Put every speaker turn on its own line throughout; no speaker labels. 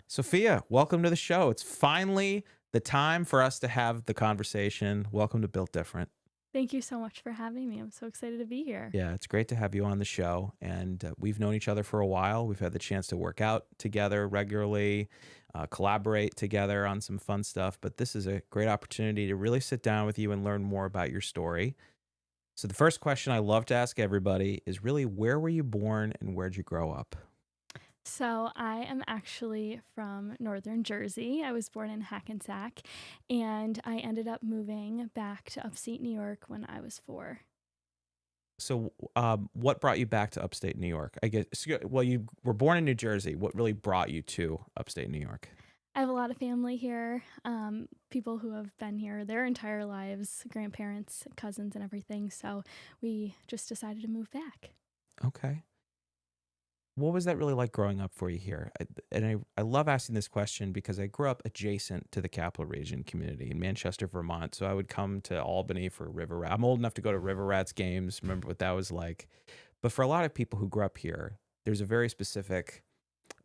Sophia, welcome to the show. It's finally the time for us to have the conversation. Welcome to Built Different.
Thank you so much for having me. I'm so excited to be here.
Yeah, it's great to have you on the show. And we've known each other for a while. We've had the chance to work out together regularly, collaborate together on some fun stuff. But this is a great opportunity to really sit down with you and learn more about your story. So, the first question I love to ask everybody is really, where were you born and where'd you grow up?
So, I am actually from Northern Jersey. I was born in Hackensack, and I ended up moving back to upstate New York when I was 4.
So, what brought you back to upstate New York? I guess, well, you were born in New Jersey. What really brought you to upstate New York?
I have a lot of family here, people who have been here their entire lives, grandparents, cousins, and everything. So, we just decided to move back.
Okay. What was that really like growing up for you here? And I love asking this question because I grew up adjacent to the Capital Region community in Manchester, Vermont. So I would come to Albany for River Rat. I'm old enough to go to River Rats games. Remember what that was like. But for a lot of people who grew up here, there's a very specific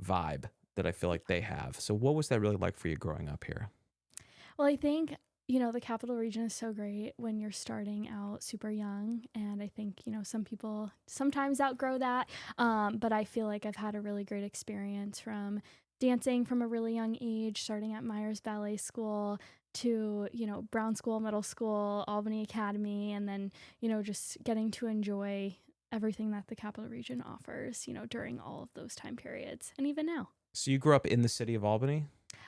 vibe that I feel like they have. So what was that really like for you growing up here?
Well, I think, the capital region is so great when you're starting out super young. And I think, some people sometimes outgrow that. But I feel like I've had a really great experience from dancing from a really young age, starting at Myers Ballet School to, Brown School, Middle School, Albany Academy, and then, just getting to enjoy everything that the capital region offers, during all of those time periods and even now.
So you grew up in the city of Albany?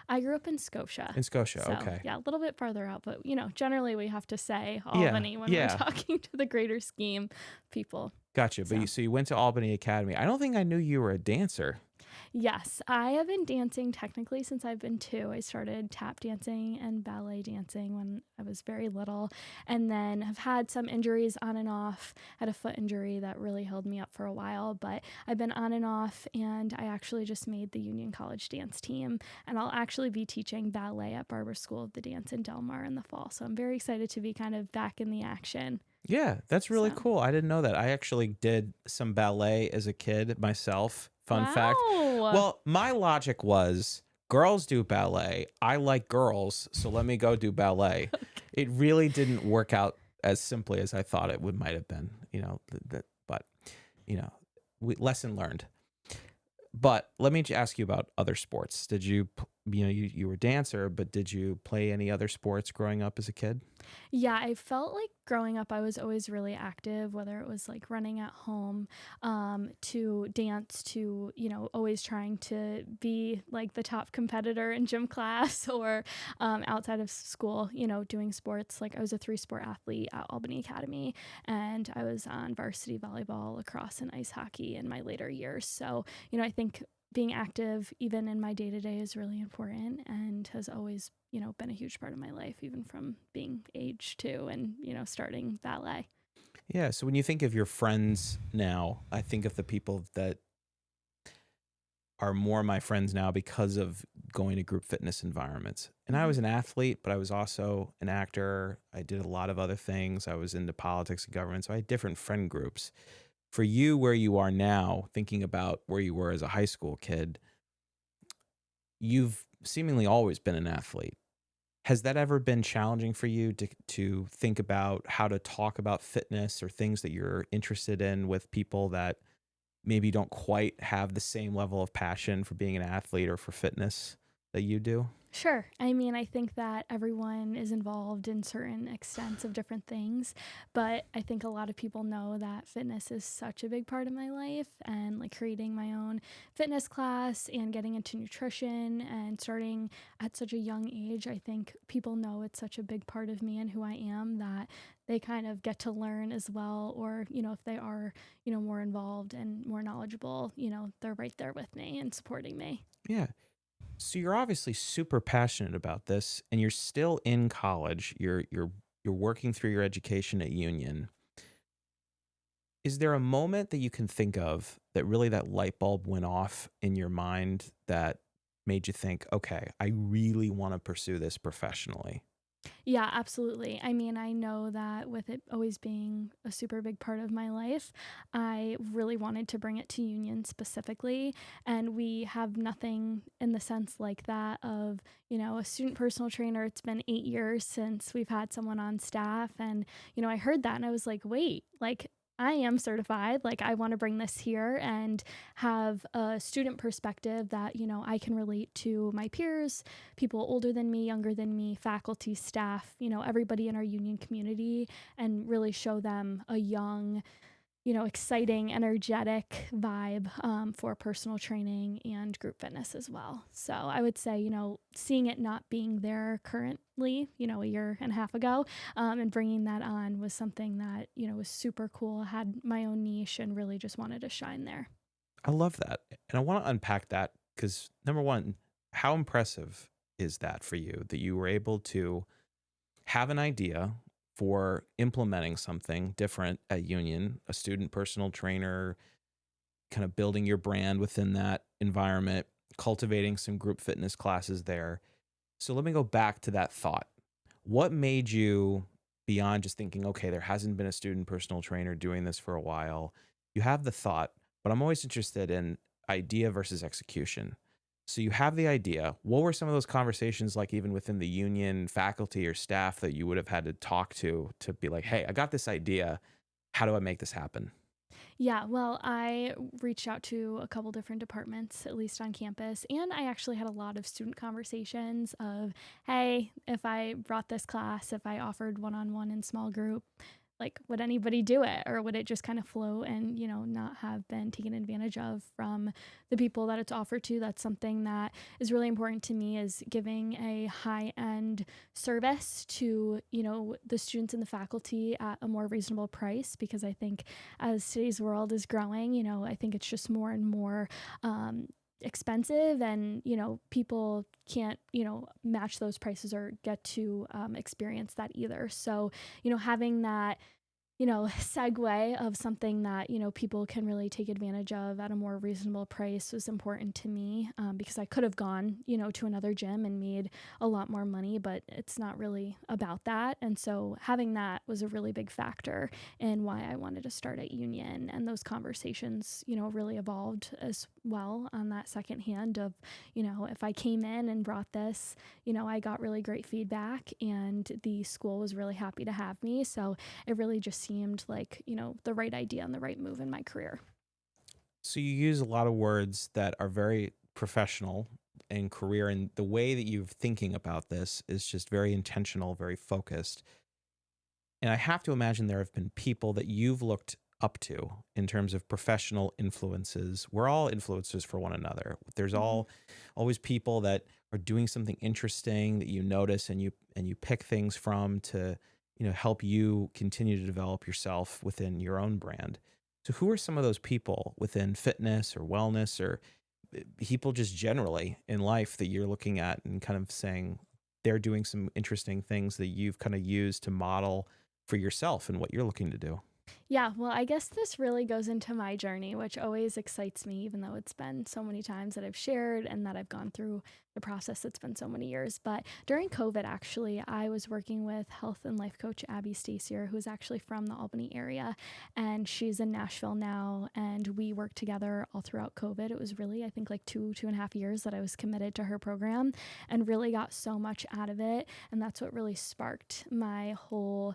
I grew up in Scotia.
In Scotia,
So,
okay.
yeah, a little bit farther out, but generally we have to say
Yeah,
Albany when we're
yeah.
talking to the greater scheme people.
Gotcha. But
So,
you went to Albany Academy. I don't think I knew you were a dancer.
yes, I have been dancing technically since I've been 2. I started tap dancing and ballet dancing when I was very little, and then have had some injuries on and off. Had a foot injury that really held me up for a while, but I've been on and off, and I actually just made the Union College dance team, and I'll actually be teaching ballet at Barber School of the Dance in Del Mar in the fall. So I'm very excited to be kind of back in the action.
Yeah, that's really
So,
cool. I didn't know that. I actually did some ballet as a kid myself. Fun fact.
wow.
Well, my logic was girls do ballet. I like girls, so let me go do ballet. It really didn't work out as simply as I thought it would might have been, but lesson learned. But let me ask you about other sports. Did you, you were a dancer, but did you play any other sports growing up as a kid?
Yeah, I felt like growing up, I was always really active, whether it was like running at home, to dance, to, always trying to be like the top competitor in gym class or outside of school, doing sports. Like I was a 3-sport athlete at Albany Academy, and I was on varsity volleyball, lacrosse, and ice hockey in my later years. So, I think being active even in my day to day is really important and has always, been a huge part of my life, even from being age 2 and, starting ballet.
Yeah. So when you think of your friends now, I think of the people that are more my friends now because of going to group fitness environments. And I
Hmm.
was an athlete, but I was also an actor. I did a lot of other things. I was into politics and government. So I had different friend groups. For you, where you are now, thinking about where you were as a high school kid, you've seemingly always been an athlete. Has that ever been challenging for you to think about how to talk about fitness or things that you're interested in with people that maybe don't quite have the same level of passion for being an athlete or for fitness that you do?
Sure. I mean, I think that everyone is involved in certain extents of different things, but I think a lot of people know that fitness is such a big part of my life and like creating my own fitness class and getting into nutrition and starting at such a young age. I think people know it's such a big part of me and who I am that they kind of get to learn as well. Or, if they are, more involved and more knowledgeable, they're right there with me and supporting me.
Yeah. So you're obviously super passionate about this and you're still in college. You're working through your education at Union. Is there a moment that you can think of that really that light bulb went off in your mind that made you think, okay, I really want to pursue this professionally?
Yeah, absolutely. I mean, I know that with it always being a super big part of my life, I really wanted to bring it to union specifically. And we have nothing in the sense like that of, a student personal trainer. It's been 8 years since we've had someone on staff. And, I heard that and I was like, wait, like, I am certified. Like, I want to bring this here and have a student perspective that, I can relate to my peers, people older than me, younger than me, faculty, staff, everybody in our union community, and really show them a young, exciting, energetic vibe for personal training and group fitness as well. So I would say, seeing it not being there currently, a year and a half ago, and bringing that on was something that, was super cool, had my own niche, and really just wanted to shine there.
I love that. And I want to unpack that because number one, how impressive is that for you that you were able to have an idea for implementing something different at Union, a student personal trainer, kind of building your brand within that environment, cultivating some group fitness classes there. So let me go back to that thought. What made you, beyond just thinking, okay, there hasn't been a student personal trainer doing this for a while? You have the thought, but I'm always interested in idea versus execution. So you have the idea. What were some of those conversations like, even within the union faculty or staff, that you would have had to talk to be like, hey, I got this idea. How do I make this happen?
Yeah, well, I reached out to a couple different departments, at least on campus, and I actually had a lot of student conversations of, hey, if I brought this class, if I offered one on one in small group, like, would anybody do it, or would it just kind of flow and, not have been taken advantage of from the people that it's offered to? That's something that is really important to me, is giving a high end service to, the students and the faculty at a more reasonable price, because I think as today's world is growing, I think it's just more and more expensive, and people can't match those prices or get to experience that either. So having that segue of something that, people can really take advantage of at a more reasonable price was important to me, because I could have gone, to another gym and made a lot more money, but it's not really about that. And so having that was a really big factor in why I wanted to start at Union. And those conversations, really evolved as well on that second hand of, if I came in and brought this, I got really great feedback and the school was really happy to have me. So it really just seemed like, the right idea and the right move in my career.
So you use a lot of words that are very professional and career, and the way that you're thinking about this is just very intentional, very focused. And I have to imagine there have been people that you've looked up to in terms of professional influences. We're all influencers for one another. There's
Hmm.
always people that are doing something interesting that you notice, and you pick things from to, help you continue to develop yourself within your own brand. So who are some of those people within fitness or wellness, or people just generally in life, that you're looking at and kind of saying they're doing some interesting things that you've kind of used to model for yourself and what you're looking to do?
Yeah, well, I guess this really goes into my journey, which always excites me, even though it's been so many times that I've shared and that I've gone through the process. It's been so many years. But during COVID, actually, I was working with health and life coach Abby Stasier, who's actually from the Albany area, and she's in Nashville now. And we worked together all throughout COVID. It was really, I think, like 2.5 years that I was committed to her program, and really got so much out of it. And that's what really sparked my whole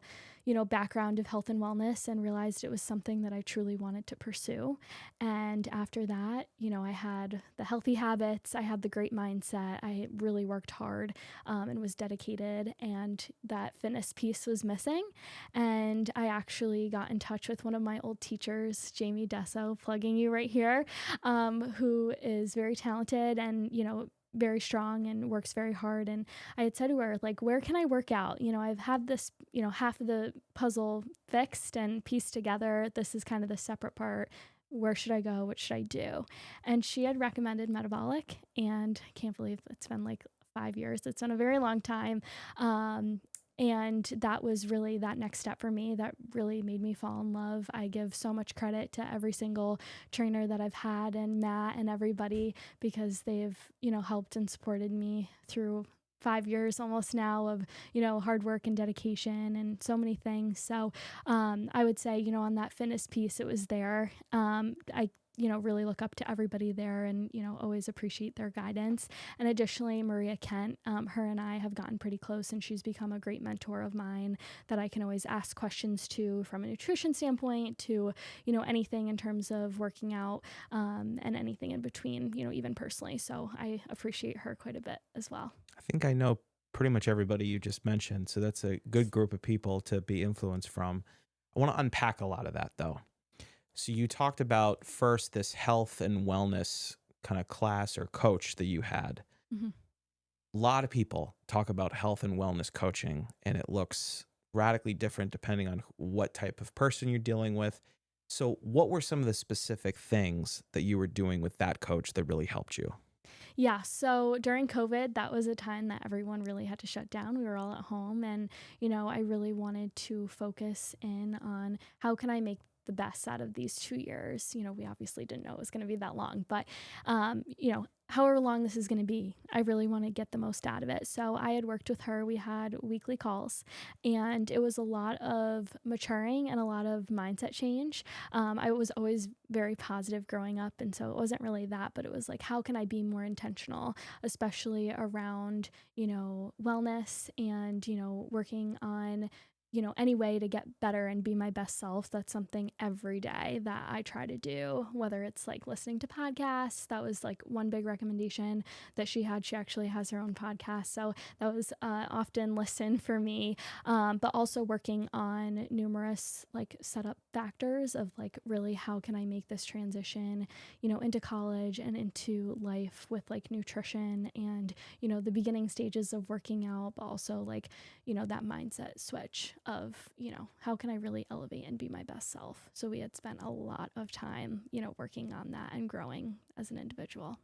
background of health and wellness, and realized it was something that I truly wanted to pursue. And after that, I had the healthy habits, I had the great mindset, I really worked hard, and was dedicated, and that fitness piece was missing. And I actually got in touch with one of my old teachers, Jamie Desso, plugging you right here, who is very talented and, very strong and works very hard. And I had said to her, like, where can I work out? I've had this, half of the puzzle fixed and pieced together. This is kind of the separate part. Where should I go? What should I do? And she had recommended metabolic, and I can't believe it's been like 5 years. It's been a very long time. And that was really that next step for me that really made me fall in love. I give so much credit to every single trainer that I've had, and Matt and everybody, because they've, helped and supported me through 5 years almost now of, hard work and dedication and so many things. So I would say, on that fitness piece, it was there. I really look up to everybody there and, always appreciate their guidance. And additionally, Maria Kent, her and I have gotten pretty close, and she's become a great mentor of mine that I can always ask questions to from a nutrition standpoint to, anything in terms of working out, and anything in between, even personally. So I appreciate her quite a bit as well.
I think I know pretty much everybody you just mentioned. So that's a good group of people to be influenced from. I want to unpack a lot of that though. So you talked about first this health and wellness kind of class or coach that you had.
Mhm.
A lot of people talk about health and wellness coaching, and it looks radically different depending on what type of person you're dealing with. So, what were some of the specific things that you were doing with that coach that really helped you?
Yeah, so during COVID, that was a time that everyone really had to shut down. We were all at home, and I really wanted to focus in on how can I make the best out of these 2 years. We obviously didn't know it was going to be that long, but however long this is going to be, I really want to get the most out of it. So I had worked with her. We had weekly calls, and it was a lot of maturing and a lot of mindset change. I was always very positive growing up, and so it wasn't really that, but it was like, how can I be more intentional, especially around, wellness and, working on, any way to get better and be my best self. That's something every day that I try to do, whether it's like listening to podcasts. That was like one big recommendation that she had. She actually has her own podcast. So that was often listened for me, but also working on numerous like setup factors of like really how can I make this transition, into college and into life with like nutrition and, the beginning stages of working out, but also like, that mindset switch of, how can I really elevate and be my best self? So we had spent a lot of time, working on that and growing as an individual.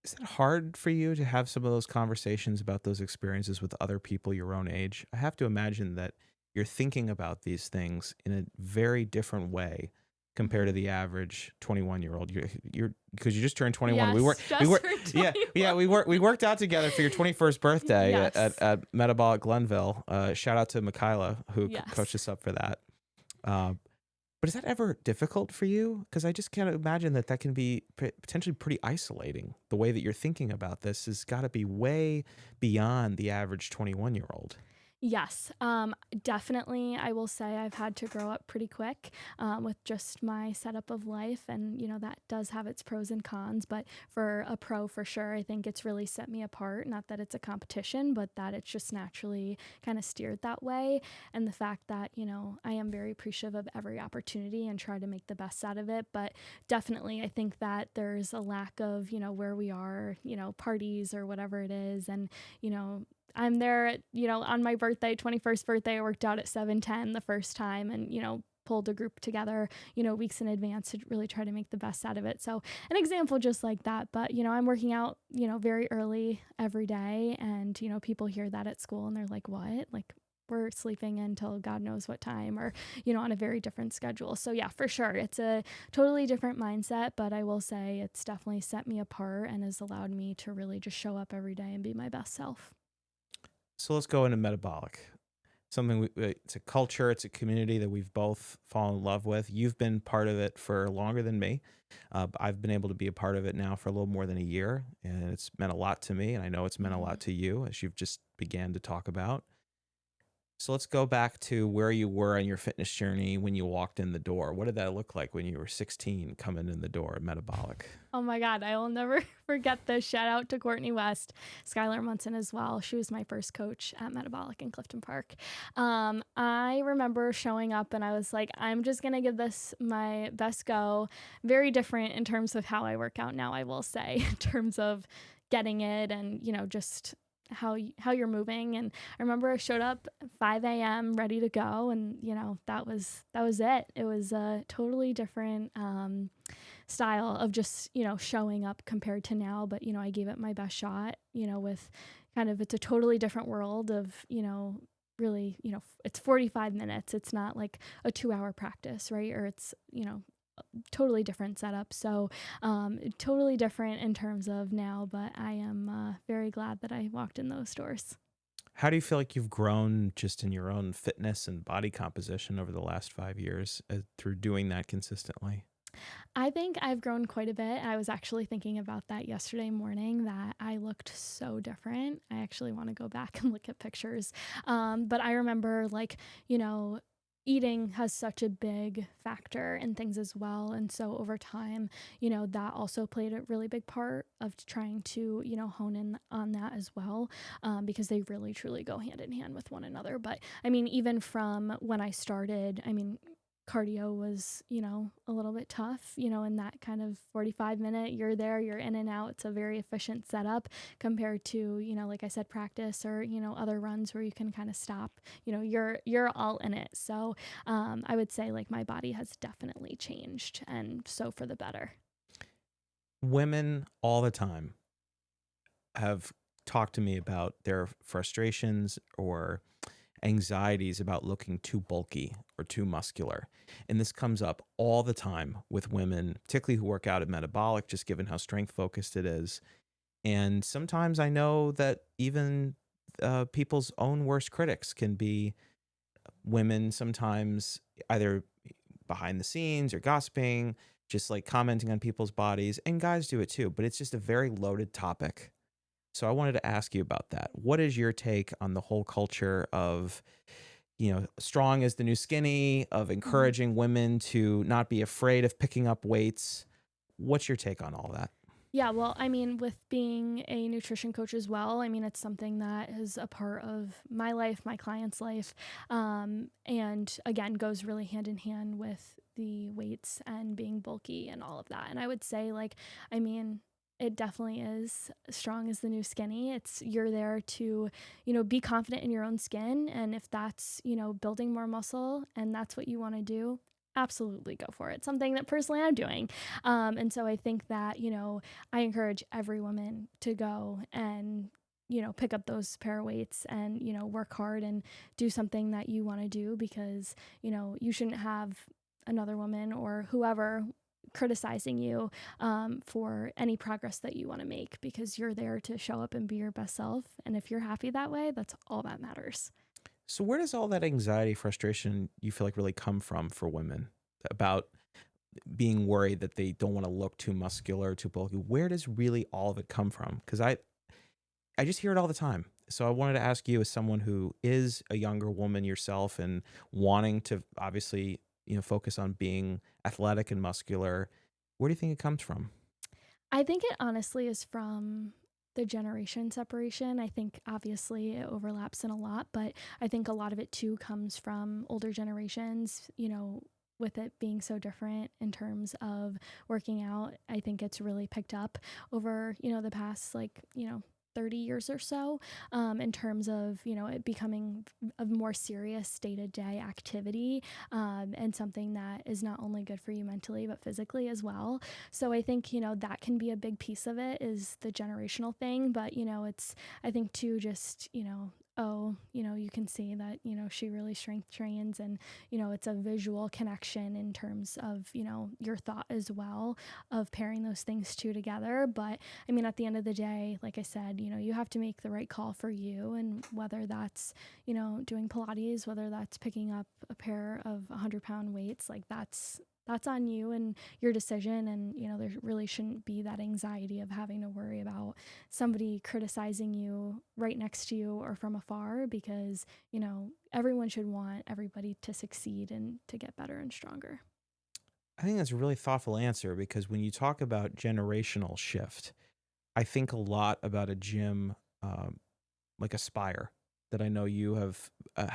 Is it hard for you to have some of those conversations about those experiences with other people your own age? I have to imagine that you're thinking about these things in a very different way compared
Mhm.
to the average 21-year-old. You're because you just turned 21.
Yes,
We
just
were
for
yeah,
21.
we worked out together for your 21st birthday
Yes.
at Metabolic Glenville. Shout out to Michaela who coached
Yes.
us up for that. Uh, but is that ever difficult for you? Because I just can't imagine that that can be potentially pretty isolating. The way that you're thinking about this has got to be way beyond the average 21-year-old.
Yes, definitely. I will say I've had to grow up pretty quick with just my setup of life, and that does have its pros and cons. But for a pro, for sure, I think it's really set me apart. Not that it's a competition, but that it's just naturally kind of steered that way. And the fact that I am very appreciative of every opportunity and try to make the best out of it. But definitely, I think that there's a lack of where we are, parties or whatever it is, and I'm there at, on my birthday, 21st birthday, I worked out at 7:10 the first time and, pulled a group together, weeks in advance to really try to make the best out of it. So an example just like that, but, I'm working out, very early every day and, people hear that at school and they're like, what? Like, we're sleeping until God knows what time or, on a very different schedule. So yeah, for sure. It's a totally different mindset, but I will say it's definitely set me apart and has allowed me to really just show up every day and be my best self.
So let's go into metabolic. Something it's a culture, it's a community that we've both fallen in love with. You've been part of it for longer than me. But I've been able to be a part of it now for a little more than a year, and it's meant a lot to me, and I know it's meant a
Mhm.
lot to you, as you've just began to talk about. So let's go back to where you were on your fitness journey when you walked in the door. What did that look like when you were 16 coming in the door at Metabolic?
Oh my God, I will never forget this. Shout out to Courtney West, Skylar Munson as well. She was my first coach at Metabolic in Clifton Park. I remember showing up and I was like, I'm just going to give this my best go. Very different in terms of how I work out now, I will say, in terms of getting it and, just how you're moving. And I remember I showed up 5 a.m. ready to go, and that was it. It was a totally different style of just showing up compared to now. But I gave it my best shot. With kind of it's a totally different world of really it's 45 minutes. It's not like a 2-hour practice, right? Or it's totally different setup. So totally different in terms of now, but I am very glad that I walked in those doors.
How do you feel like you've grown just in your own fitness and body composition over the last 5 years through doing that consistently?
I think I've grown quite a bit. I was actually thinking about that yesterday morning that I looked so different. I actually want to go back and look at pictures. But I remember, like, you know, eating has such a big factor in things as well. And so over time, that also played a really big part of trying to, hone in on that as well, because they really truly go hand in hand with one another. But I mean, even from when I started, I mean, cardio was, a little bit tough, in that kind of 45-minute, you're there, you're in and out. It's a very efficient setup compared to, like I said, practice or, other runs where you can kind of stop, you're all in it. So I would say like my body has definitely changed, and so for the better.
Women all the time have talked to me about their frustrations or anxieties about looking too bulky or too muscular. And this comes up all the time with women, particularly who work out at Metabolic, just given how strength focused it is. And sometimes I know that even people's own worst critics can be women, sometimes either behind the scenes or gossiping, just like commenting on people's bodies. And guys do it too, but it's just a very loaded topic. So I wanted to ask you about that. What is your take on the whole culture of, strong is the new skinny, of
Mhm.
encouraging women to not be afraid of picking up weights? What's your take on all that?
Yeah, well, I mean, with being a nutrition coach as well, I mean, it's something that is a part of my life, my client's life, and again, goes really hand in hand with the weights and being bulky and all of that. And I would say, like, I mean, it definitely is strong as the new skinny. It's you're there to, be confident in your own skin. And if that's, building more muscle and that's what you want to do, absolutely go for it. Something that personally I'm doing. And so I think that, I encourage every woman to go and, pick up those pair of weights and, work hard and do something that you want to do, because, you shouldn't have another woman or whoever criticizing you for any progress that you want to make, because you're there to show up and be your best self. And if you're happy that way, that's all that matters.
So where does all that anxiety, frustration you feel like really come from for women about being worried that they don't want to look too muscular, too bulky? Where does really all of it come from? Because I just hear it all the time. So I wanted to ask you, as someone who is a younger woman yourself and wanting to obviously, focus on being athletic and muscular, where do you think it comes from?
I think it honestly is from the generation separation. I think obviously it overlaps in a lot, but I think a lot of it too comes from older generations, with it being so different in terms of working out. I think it's really picked up over, the past, like, 30 years or so, in terms of, it becoming a more serious day to day activity, and something that is not only good for you mentally, but physically as well. So I think, that can be a big piece of it, is the generational thing. But, it's, I think, too, just, oh, you can see that, she really strength trains, and, it's a visual connection in terms of, your thought as well, of pairing those things two together. But I mean, at the end of the day, like I said, you have to make the right call for you. And whether that's, doing Pilates, whether that's picking up a pair of 100-pound weights, like that's on you and your decision. And, there really shouldn't be that anxiety of having to worry about somebody criticizing you right next to you or from afar, because, everyone should want everybody to succeed and to get better and stronger.
I think that's a really thoughtful answer, because when you talk about generational shift, I think a lot about a gym like Aspire that I know you have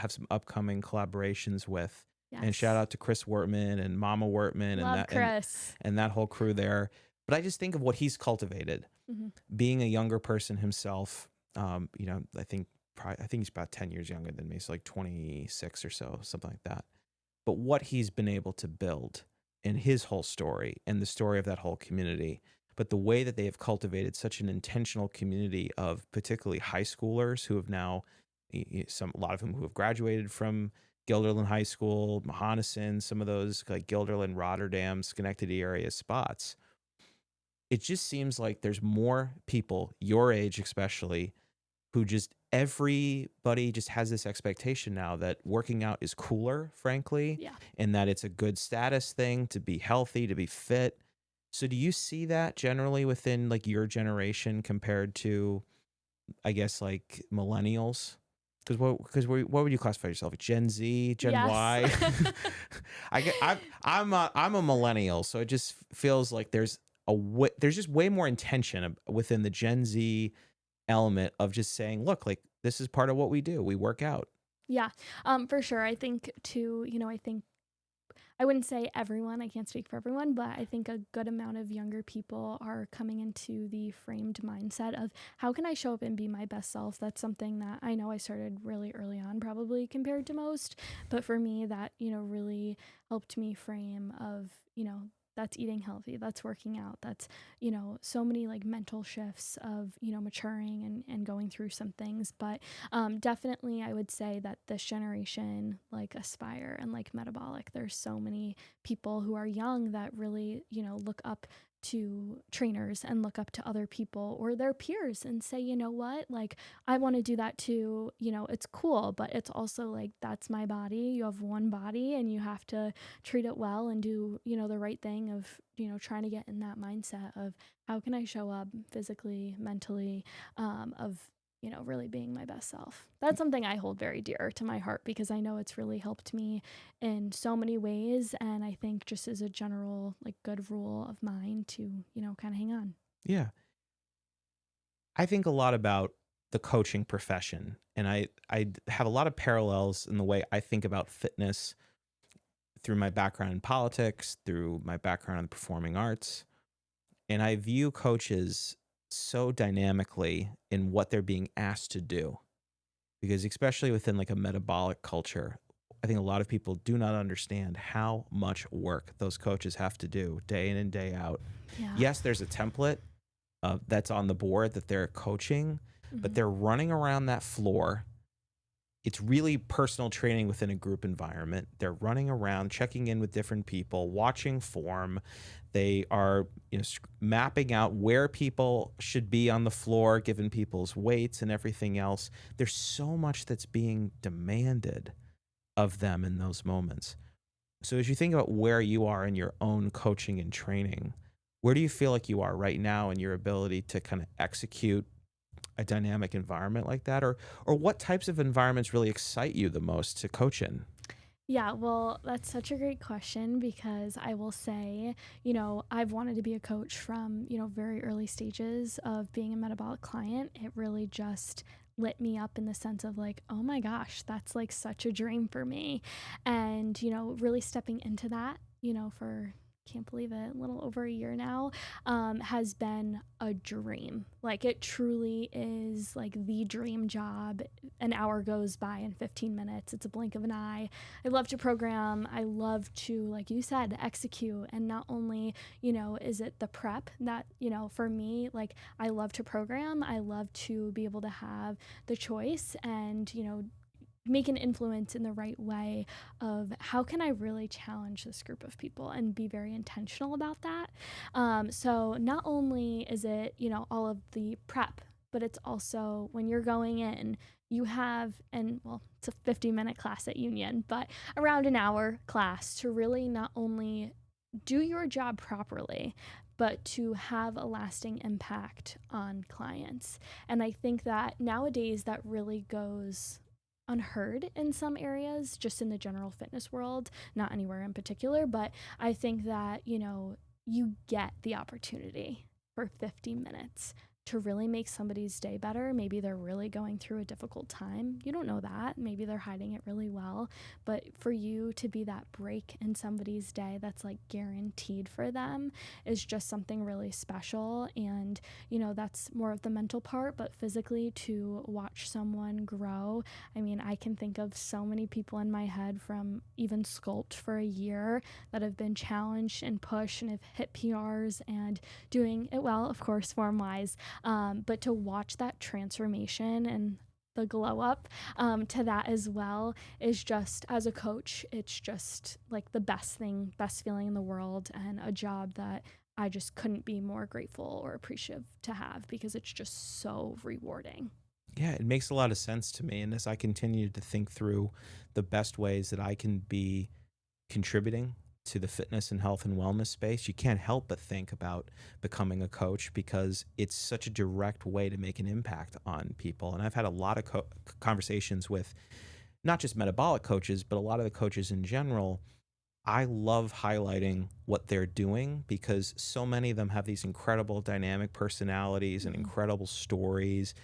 some upcoming collaborations with. And shout
Yes.
out to Chris Wortman and Mama Wortman and
Love Chris.
that whole crew there. But I just think of what he's cultivated,
Hmm.
being a younger person himself. I think he's about 10 years younger than me, so like 26 or so, something like that. But what he's been able to build in his whole story and the story of that whole community, but the way that they have cultivated such an intentional community of particularly high schoolers who have now, a lot of them who have graduated from Guilderland High School, Mohonasen, some of those like Guilderland, Rotterdam, Schenectady area spots, it just seems like there's more people your age especially who just everybody just has this expectation now that working out is cooler, frankly,
Yeah.
and that it's a good status thing to be healthy, to be fit. So do you see that generally within like your generation compared to, I guess, like millennials? What would you classify yourself? Gen Z, Gen
Yes.
Y? I'm a millennial, so it just feels like there's just way more intention within the Gen Z element of just saying, look, like this is part of what we do. We work out.
Yeah, for sure. I think too, I think I wouldn't say everyone, I can't speak for everyone, but I think a good amount of younger people are coming into the framed mindset of how can I show up and be my best self? That's something that I know I started really early on, probably compared to most. But for me, that, really helped me frame of, that's eating healthy, that's working out, that's, so many like mental shifts of, maturing and going through some things. But definitely, I would say that this generation, like Aspire and like Metabolic, there's so many people who are young that really, look up to trainers and look up to other people or their peers and say, you know what, like I want to do that too. It's cool, but it's also like that's my body. You have one body and you have to treat it well and do, the right thing of, trying to get in that mindset of how can I show up physically, mentally, of really being my best self. That's something I hold very dear to my heart because I know it's really helped me in so many ways. And I think just as a general, like, good rule of mine to, kind of hang on.
Yeah. I think a lot about the coaching profession, and I have a lot of parallels in the way I think about fitness through my background in politics, through my background in the performing arts. And I view coaches so dynamically in what they're being asked to do. Because especially within like a metabolic culture, I think a lot of people do not understand how much work those coaches have to do day in and day out.
Yeah.
Yes, there's a template that's on the board that they're coaching, but
Hmm.
they're running around that floor. It's really personal training within a group environment. They're running around, checking in with different people, watching form. They are, mapping out where people should be on the floor, given people's weights and everything else. There's so much that's being demanded of them in those moments. So as you think about where you are in your own coaching and training, where do you feel like you are right now in your ability to kind of execute a dynamic environment like that, or what types of environments really excite you the most to coach in?
Yeah, well, that's such a great question because I will say, I've wanted to be a coach from, very early stages of being a metabolic client. It really just lit me up in the sense of like, oh my gosh, that's like such a dream for me. And, really stepping into that, for can't believe it, a little over a year now, has been a dream. Like it truly is like the dream job. An hour goes by in 15 minutes. It's a blink of an eye. I love to program. I love to, like you said, execute. And not only, is it the prep that, for me, like I love to program. I love to be able to have the choice and, make an influence in the right way of how can I really challenge this group of people and be very intentional about that. So not only is it, all of the prep, but it's also when you're going in, you have, and well, it's a 50-minute class at Union, but around an hour class to really not only do your job properly, but to have a lasting impact on clients. And I think that nowadays that really goes unheard in some areas, just in the general fitness world, not anywhere in particular. But I think that, you get the opportunity for 50 minutes to really make somebody's day better. Maybe they're really going through a difficult time. You don't know that. Maybe they're hiding it really well. But for you to be that break in somebody's day that's like guaranteed for them is just something really special. And, that's more of the mental part, but physically to watch someone grow. I mean, I can think of so many people in my head from even Sculpt for a year that have been challenged and pushed and have hit PRs and doing it well, of course, form wise. But to watch that transformation and the glow up to that as well is just as a coach, it's just like the best feeling in the world, and a job that I just couldn't be more grateful or appreciative to have because it's just so rewarding.
Yeah, it makes a lot of sense to me. And as I continue to think through the best ways that I can be contributing to the fitness and health and wellness space, you can't help but think about becoming a coach because it's such a direct way to make an impact on people. And I've had a lot of conversations with not just metabolic coaches, but a lot of the coaches in general. I love highlighting what they're doing because so many of them have these incredible dynamic personalities and
Mhm.
incredible stories.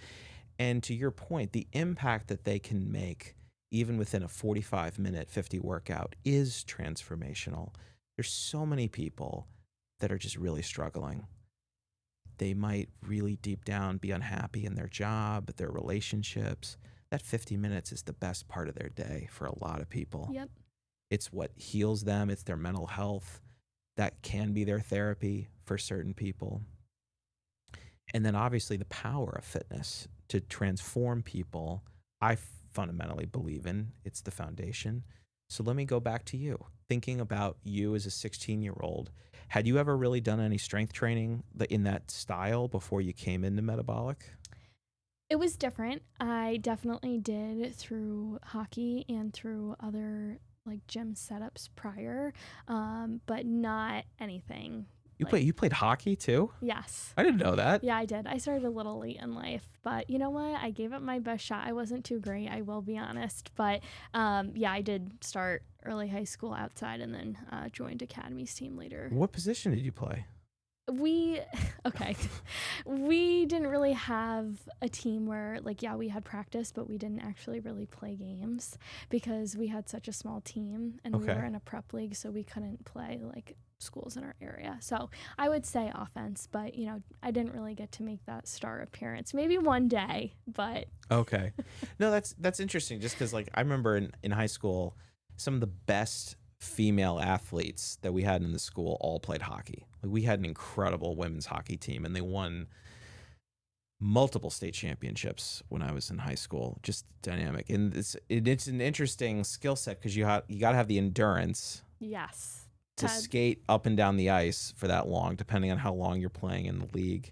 And to your point, the impact that they can make, even within a 45-minute 50 workout, is transformational. There's so many people that are just really struggling. They might really deep down be unhappy in their job, their relationships. That 50 minutes is the best part of their day for a lot of people.
Yep.
It's what heals them, it's their mental health. That can be their therapy for certain people. And then obviously the power of fitness to transform people, I fundamentally believe in. It's the foundation. So let me go back to you. Thinking about you as a 16-year-old, had you ever really done any strength training in that style before you came into metabolic?
It was different. I definitely did through hockey and through other like gym setups prior, but not anything like,
You played hockey too?
yes.
I didn't know that.
Yeah, I did. I started a little late in life, but you know what? I gave it my best shot. I wasn't too great, I will be honest. But yeah, I did start early high school outside and then joined Academy's team later.
What position did you play?
We, okay, we didn't really have a team where, like, yeah, we had practice, but we didn't actually really play games because we had such a small team and we were
Okay.
in a prep league, so we couldn't play like schools in our area. So I would say offense, but you know, I didn't really get to make that star appearance. Maybe one day, but
Okay. No, that's interesting just because like I remember in high school, some of the best female athletes that we had in the school all played hockey. Like we had an incredible women's hockey team and they won multiple state championships when I was in high school. Just dynamic. And it's an interesting skill set because you got to have the endurance
yes.
to
Ted,
skate up and down the ice for that long, depending on how long you're playing in the league.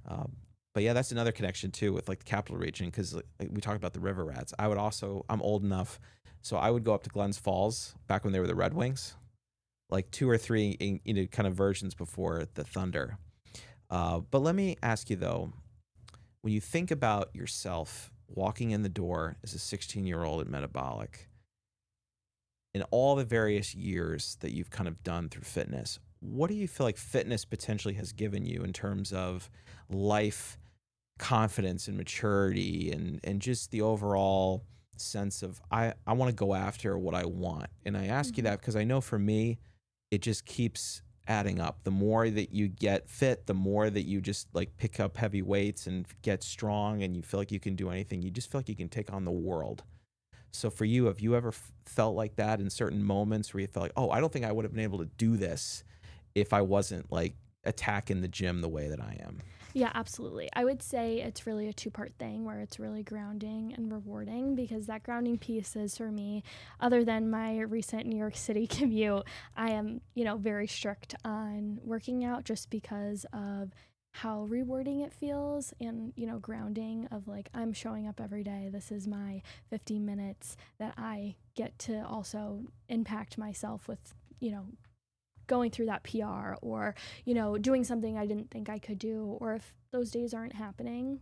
Um, but yeah, that's another connection too with like the capital region because like, we talked about the River Rats. I'm old enough, so I would go up to Glens Falls back when they were the Red Wings, like two or three kind of versions before the Thunder. But let me ask you though, when you think about yourself walking in the door as a 16-year-old at Metabolic, in all the various years that you've kind of done through fitness, what do you feel like fitness potentially has given you in terms of life confidence and maturity and just the overall sense of I want to go after what I want? And I ask you
mhm.
that because I know for me, it just keeps adding up. The more that you get fit, the more that you just like pick up heavy weights and get strong and you feel like you can do anything. You just feel like you can take on the world. So for you, have you ever felt like that in certain moments where you felt like, oh, I don't think I would have been able to do this if I wasn't like attacking the gym the way that I am?
Yeah, absolutely. I would say it's really a two-part thing where it's really grounding and rewarding because that grounding piece is for me, other than my recent New York City commute, I am, you know, very strict on working out just because of how rewarding it feels and, you know, grounding of like I'm showing up every day. This is my 50 minutes that I get to also impact myself with, you know, going through that PR or, you know, doing something I didn't think I could do. Or if those days aren't happening,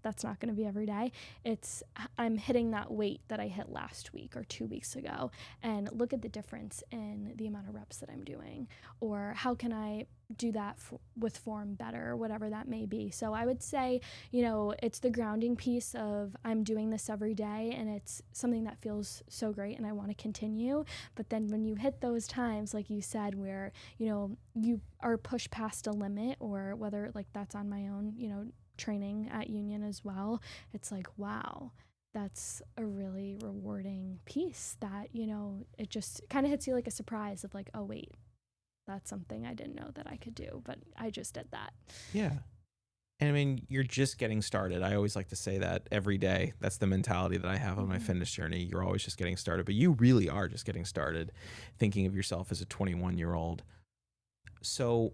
that's not going to be every day. It's I'm hitting that weight that I hit last week or 2 weeks ago, and look at the difference in the amount of reps that I'm doing, or how can I do that with form better, whatever that may be. So I would say, you know, it's the grounding piece of I'm doing this every day, and it's something that feels so great, and I want to continue. But then when you hit those times, like you said, where you know you are pushed past a limit, or whether like that's on my own, you know, training at Union as well, it's like, wow, that's a really rewarding piece that, you know, it just kind of hits you like a surprise of like, oh, wait, that's something I didn't know that I could do, but I just did that.
Yeah. And I mean, you're just getting started. I always like to say that every day. That's the mentality that I have on my
Mhm.
fitness journey. You're always just getting started, but you really are just getting started thinking of yourself as a 21-year-old. So,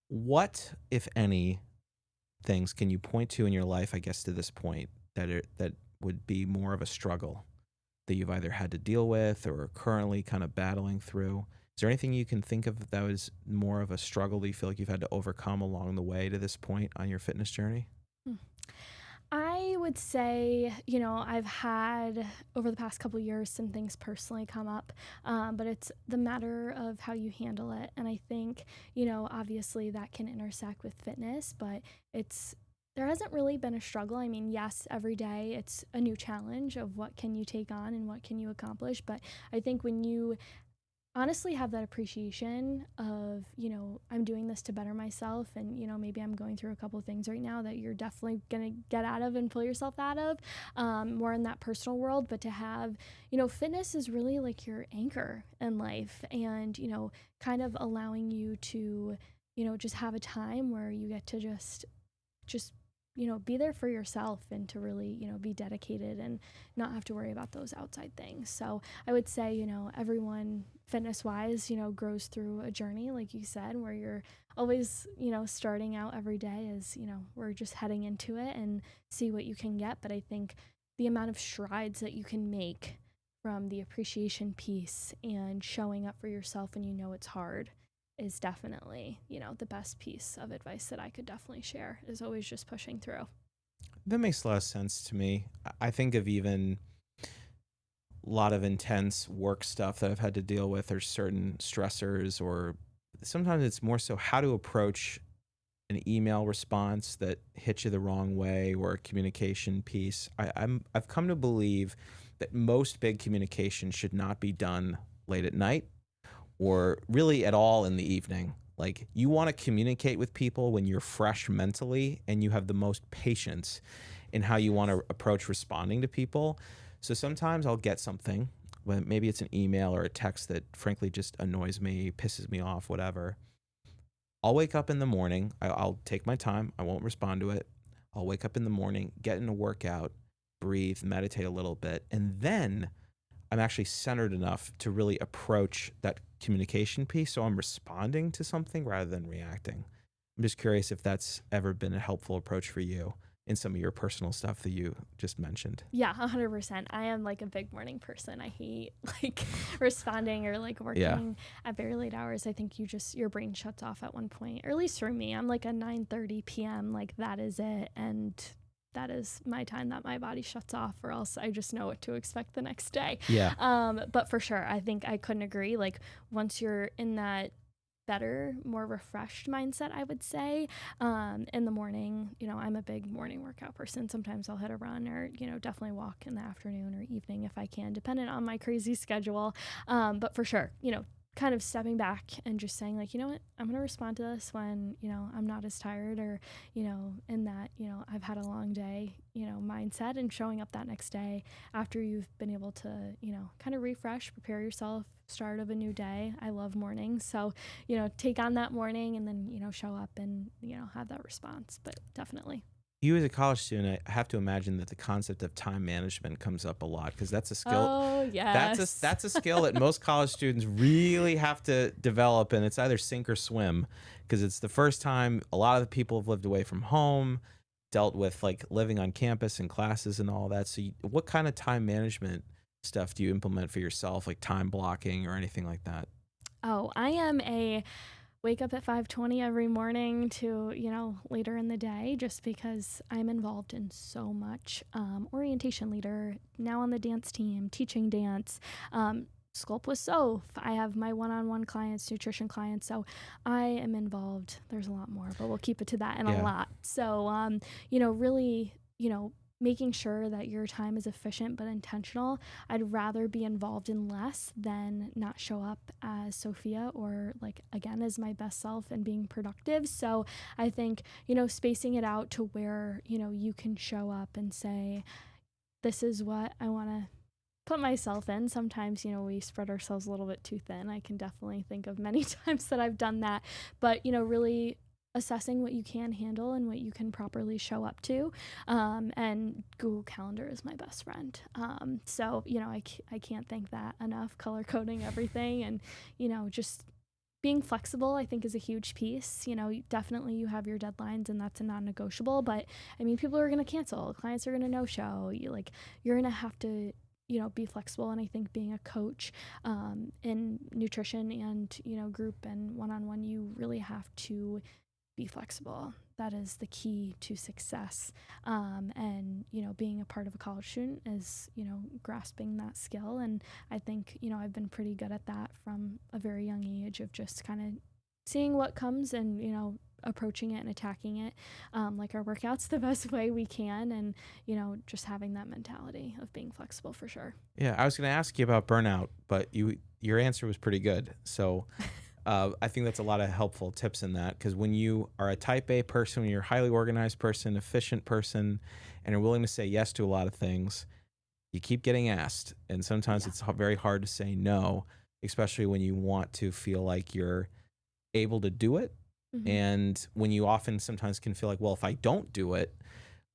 what, if any, things can you point to in your life, I guess, to this point that would be more of a struggle that you've either had to deal with or are currently kind of battling through? Is there anything you can think of that was more of a struggle that you feel like you've had to overcome along the way to this point on your fitness journey?
Hmm. I would say, I've had over the past couple years some things personally come up, but it's the matter of how you handle it. And I think, obviously that can intersect with fitness, but there hasn't really been a struggle. I mean, yes, every day it's a new challenge of what can you take on and what can you accomplish. But I think when you honestly have that appreciation of, I'm doing this to better myself, and maybe I'm going through a couple of things right now that you're definitely going to get out of and pull yourself out of, more in that personal world. But to have, fitness is really like your anchor in life, and kind of allowing you to, just have a time where you get to just be there for yourself, and to really be dedicated and not have to worry about those outside things. So I would say, everyone fitness wise, grows through a journey, like you said, where you're always, starting out every day as, we're just heading into it and see what you can get. But I think the amount of strides that you can make from the appreciation piece and showing up for yourself when it's hard is definitely, the best piece of advice that I could definitely share, is always just pushing through.
That makes a lot of sense to me. I think of even a lot of intense work stuff that I've had to deal with, or certain stressors, or sometimes it's more so how to approach an email response that hits you the wrong way, or a communication piece. I've come to believe that most big communication should not be done late at night, or really at all in the evening. Like, you want to communicate with people when you're fresh mentally and you have the most patience in how you want to approach responding to people. So sometimes I'll get something, when maybe it's an email or a text that frankly just annoys me, pisses me off, whatever. I'll wake up in the morning. I'll take my time. I won't respond to it. I'll wake up in the morning, get in a workout, breathe, meditate a little bit, and then I'm actually centered enough to really approach that communication piece. So I'm responding to something rather than reacting. I'm just curious if that's ever been a helpful approach for you in some of your personal stuff that you just mentioned.
Yeah, 100%. I am like a big morning person. I hate like responding or like
Yeah.
working at very late hours. I think your brain shuts off at one point, or at least for me. I'm like a 9:30 p.m. Like that is it, and that is my time that my body shuts off, or else I just know what to expect the next day.
Yeah.
But for sure, I think I couldn't agree. Like once you're in that better, more refreshed mindset, I would say, in the morning, I'm a big morning workout person. Sometimes I'll hit a run, or, definitely walk in the afternoon or evening if I can, depending on my crazy schedule. But for sure, kind of stepping back and just saying like, what, I'm going to respond to this when, I'm not as tired, or, in that, I've had a long day, mindset, and showing up that next day after you've been able to, kind of refresh, prepare yourself, start of a new day. I love mornings. So, take on that morning, and then, show up and, have that response. But definitely.
You as a college student, I have to imagine that the concept of time management comes up a lot, because that's a skill.
Oh, yes.
That's a skill that most college students really have to develop, and it's either sink or swim, because it's the first time a lot of the people have lived away from home, dealt with like living on campus and classes and all that. So, what kind of time management stuff do you implement for yourself, like time blocking or anything like that?
Oh, I am a wake up at 5:20 every morning to, later in the day, just because I'm involved in so much. Orientation leader, now on the dance team, teaching dance, sculpt with Soph. I have my one-on-one clients, nutrition clients. So I am involved. There's a lot more, but we'll keep it to that, and a
Yeah.
lot. So, really, making sure that your time is efficient but intentional. I'd rather be involved in less than not show up as Sophia, or like again as my best self, and being productive. So I think, spacing it out to where, you can show up and say, this is what I want to put myself in. Sometimes, we spread ourselves a little bit too thin. I can definitely think of many times that I've done that. But, really assessing what you can handle and what you can properly show up to. And Google Calendar is my best friend. So, I can't thank that enough, color coding everything and, just being flexible, I think, is a huge piece. Definitely you have your deadlines and that's a non-negotiable, but I mean, people are going to cancel, clients are going to no show. You're going to have to, be flexible. And I think being a coach in nutrition and, group and one-on-one, you really have to be flexible. That is the key to success. And, being a part of a college student is, grasping that skill. And I think, I've been pretty good at that from a very young age of just kind of seeing what comes and, approaching it and attacking it like our workouts the best way we can. And, just having that mentality of being flexible for sure.
Yeah, I was going to ask you about burnout, but your answer was pretty good. So I think that's a lot of helpful tips in that, because when you are a type A person, when you're a highly organized person, efficient person, and are willing to say yes to a lot of things, you keep getting asked. And sometimes
Yeah.
it's very hard to say no, especially when you want to feel like you're able to do it.
Hmm.
And when you often sometimes can feel like, well, if I don't do it,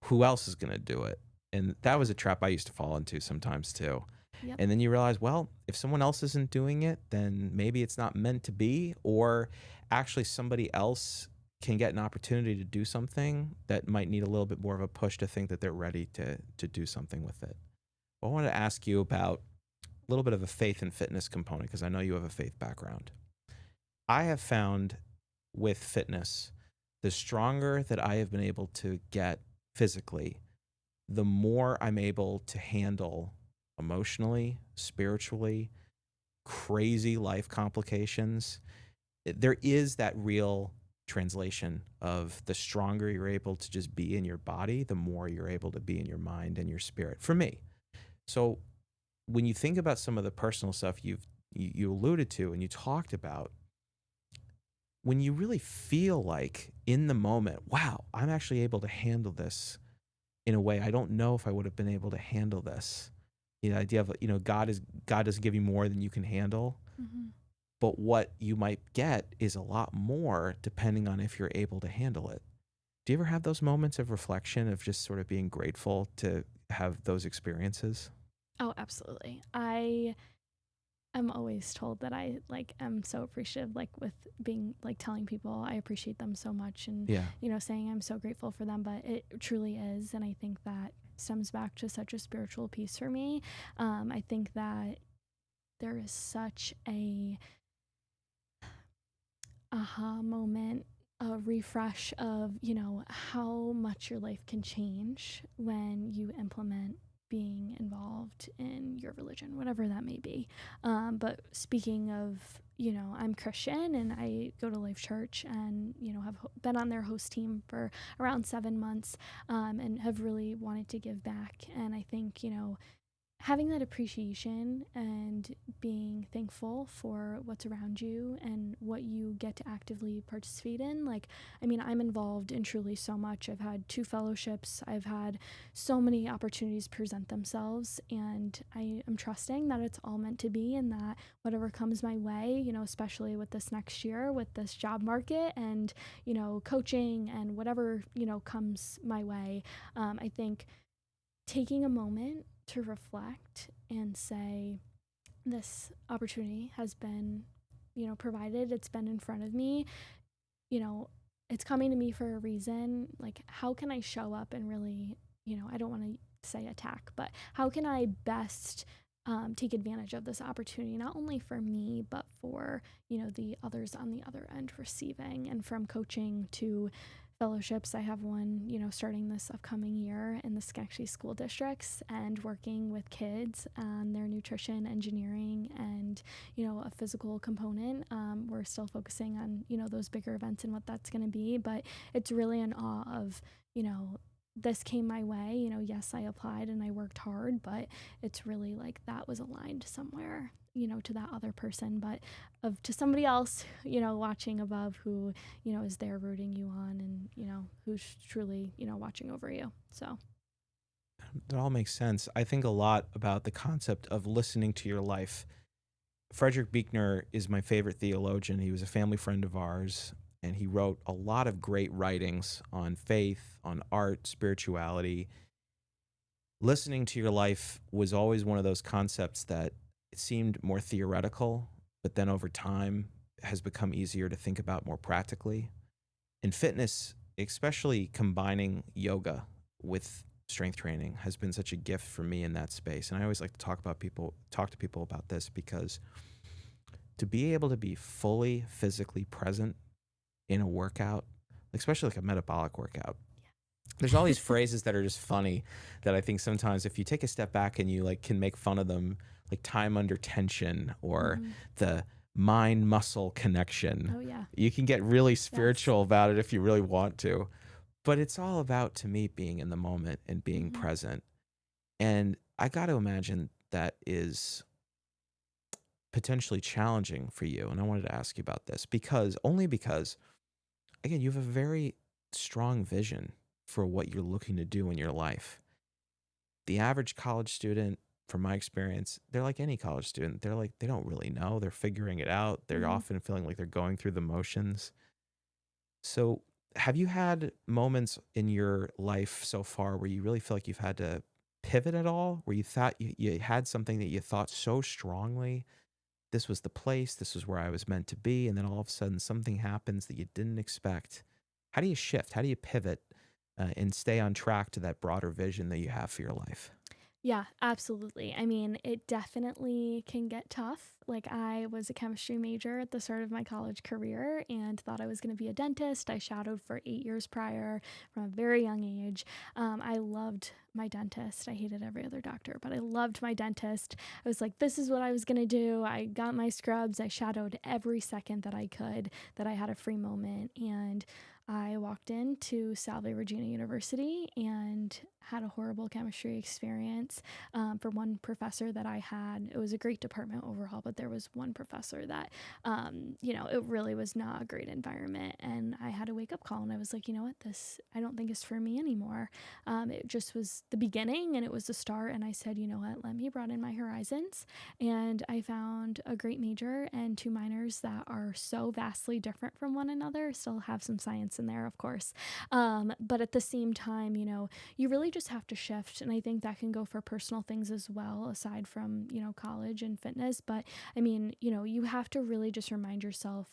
who else is going to do it? And that
Yeah.
was a trap I used to fall into sometimes too.
Yep.
And then you realize, well, if someone else isn't doing it, then maybe it's not meant to be, or actually somebody else can get an opportunity to do something that might need a little bit more of a push to think that they're ready to do something with it. Well, I want to ask you about a little bit of a faith and fitness component, because I know you have a faith background. I have found with fitness, the stronger that I have been able to get physically, the more I'm able to handle emotionally, spiritually, crazy life complications. There is that real translation of the stronger you're able to just be in your body, the more you're able to be in your mind and your spirit, for me. So when you think about some of the personal stuff you alluded to and you talked about, when you really feel like in the moment, wow, I'm actually able to handle this in a way I don't know if I would have been able to handle this. The idea of, God doesn't give you more than you can handle,
Hmm.
but what you might get is a lot more depending on if you're able to handle it. Do you ever have those moments of reflection of just sort of being grateful to have those experiences?
Oh, absolutely. I'm always told that I am so appreciative, with being telling people I appreciate them so much and,
Yeah.
saying I'm so grateful for them, but it truly is. And I think that stems back to such a spiritual piece for me. I think that there is such a aha moment, a refresh of, how much your life can change when you implement being involved in your religion, whatever that may be. But speaking of, I'm Christian and I go to Life Church and, have been on their host team for around 7 months and have really wanted to give back. And I think, having that appreciation and being thankful for what's around you and what you get to actively participate in. I'm involved in truly so much. I've had 2 fellowships. I've had so many opportunities present themselves, and I am trusting that it's all meant to be and that whatever comes my way, especially with this next year, with this job market and, coaching and whatever, comes my way, I think taking a moment to reflect and say, this opportunity has been, provided, it's been in front of me, you know, it's coming to me for a reason. How can I show up and really, I don't want to say attack, but how can I best take advantage of this opportunity, not only for me, but for, the others on the other end receiving. And from coaching to fellowships, I have one, starting this upcoming year in the Skeksis school districts and working with kids on their nutrition, engineering, and, a physical component. We're still focusing on, those bigger events and what that's going to be, but it's really an awe of, this came my way, yes, I applied and I worked hard, but it's really that was aligned somewhere, to that other person, but to somebody else, watching above who, is there rooting you on and, who's truly, watching over you. So,
That all makes sense. I think a lot about the concept of listening to your life. Frederick Buechner is my favorite theologian. He was a family friend of ours. and he wrote a lot of great writings on faith, on art, spirituality. Listening to your life was always one of those concepts that it seemed more theoretical, but then over time has become easier to think about more practically. In fitness, especially combining yoga with strength training has been such a gift for me in that space. And I always like to talk to people about this because to be able to be fully physically present in a workout, especially like a metabolic workout, there's all these phrases that are just funny that I think sometimes if you take a step back and you like can make fun of them, like time under tension or
Hmm.
the mind muscle connection.
Oh yeah.
You can get really
Yes.
spiritual about it if you really want to. But it's all about to me being in the moment and being
Hmm.
present. And I got to imagine that is potentially challenging for you. And I wanted to ask you about this because again, you have a very strong vision for what you're looking to do in your life. The average college student, from my experience, they're like any college student. They're like, they don't really know. They're figuring it out. They're
Hmm.
often feeling like they're going through the motions. So, have you had moments in your life so far where you really feel like you've had to pivot at all? Where you thought you had something that you thought so strongly, this was the place, this was where I was meant to be, and then all of a sudden something happens that you didn't expect? How do you shift? How do you pivot and stay on track to that broader vision that you have for your life?
Yeah, absolutely. I mean, it definitely can get tough. Like, I was a chemistry major at the start of my college career and thought I was going to be a dentist. I shadowed for 8 years prior from a very young age. I loved my dentist. I hated every other doctor, but I loved my dentist. I was like, this is what I was going to do. I got my scrubs. I shadowed every second that I could, that I had a free moment. And I walked into Salve Regina University and had a horrible chemistry experience for one professor that I had. It was a great department overall, but there was one professor that, it really was not a great environment. And I had a wake up call and I was like, you know what, this I don't think is for me anymore. It just was the beginning and it was the start. And I said, you know what, let me broaden my horizons. And I found a great major and two minors that are so vastly different from one another, still have some science in there, of course. But at the same time, you really just have to shift. And I think that can go for personal things as well, aside from, college and fitness. But I mean, you have to really just remind yourself,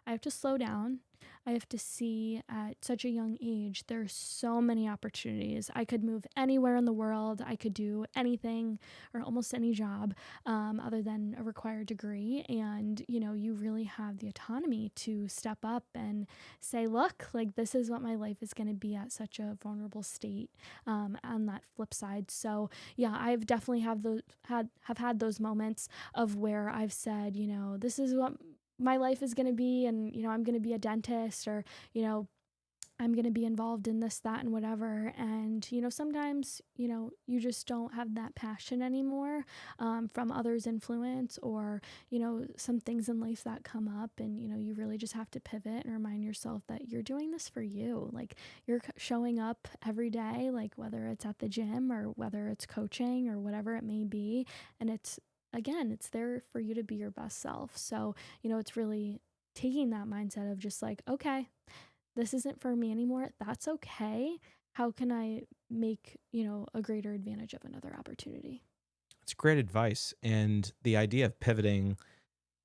I have to slow down. I have to see at such a young age, there's so many opportunities. I could move anywhere in the world. I could do anything or almost any job other than a required degree. And, you really have the autonomy to step up and say, look, like this is what my life is going to be at such a vulnerable state on that flip side. So yeah, I've definitely have had those moments of where I've said, this is what my life is going to be, and I'm going to be a dentist, or you know I'm going to be involved in this, that, and whatever. And, sometimes, you just don't have that passion anymore from others' influence, or, some things in life that come up. And, you really just have to pivot and remind yourself that you're doing this for you. Like, you're showing up every day, like whether it's at the gym or whether it's coaching or whatever it may be. And again, it's there for you to be your best self. So, it's really taking that mindset of just like, okay, this isn't for me anymore. That's okay. How can I make, a greater advantage of another opportunity?
It's great advice. And the idea of pivoting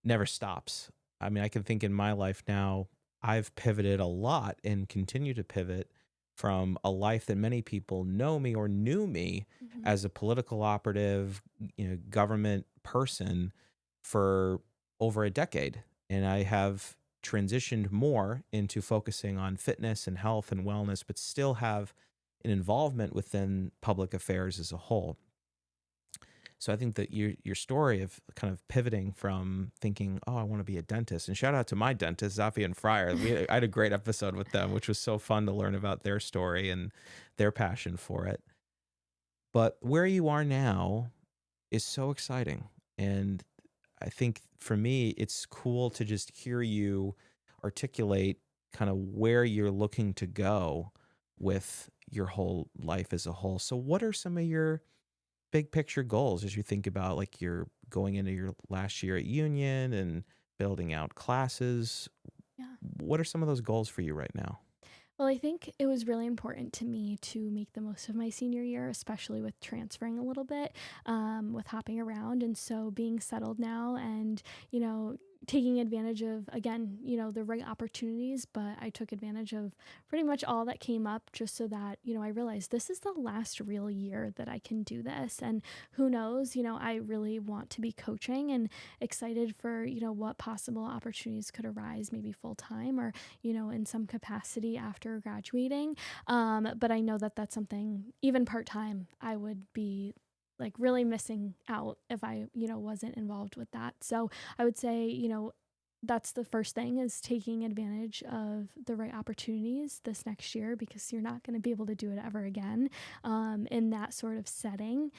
never stops. I mean, I can think in my life now, I've pivoted a lot and continue to pivot from a life that many people know me or knew me
Hmm.
as a political operative, government person for over a decade. And I have transitioned more into focusing on fitness and health and wellness, but still have an involvement within public affairs as a whole. So I think that your story of kind of pivoting from thinking, oh, I want to be a dentist, and shout out to my dentist, Zafia and Fryer. I had a great episode with them, which was so fun to learn about their story and their passion for it. But where you are now is so exciting. And I think for me, it's cool to just hear you articulate kind of where you're looking to go with your whole life as a whole. So, what are some of your big picture goals as you think about like you're going into your last year at Union and building out classes? What are some of those goals for you right now?
Well, I think it was really important to me to make the most of my senior year, especially with transferring a little bit, with hopping around. And so being settled now and, taking advantage of, again, the right opportunities. But I took advantage of pretty much all that came up just so that, I realized this is the last real year that I can do this. And who knows, I really want to be coaching and excited for, what possible opportunities could arise, maybe full time or in some capacity after graduating. But I know that that's something, even part time, I would be like really missing out if I, wasn't involved with that. So I would say, that's the first thing is taking advantage of the right opportunities this next year because you're not going to be able to do it ever again in that sort of setting.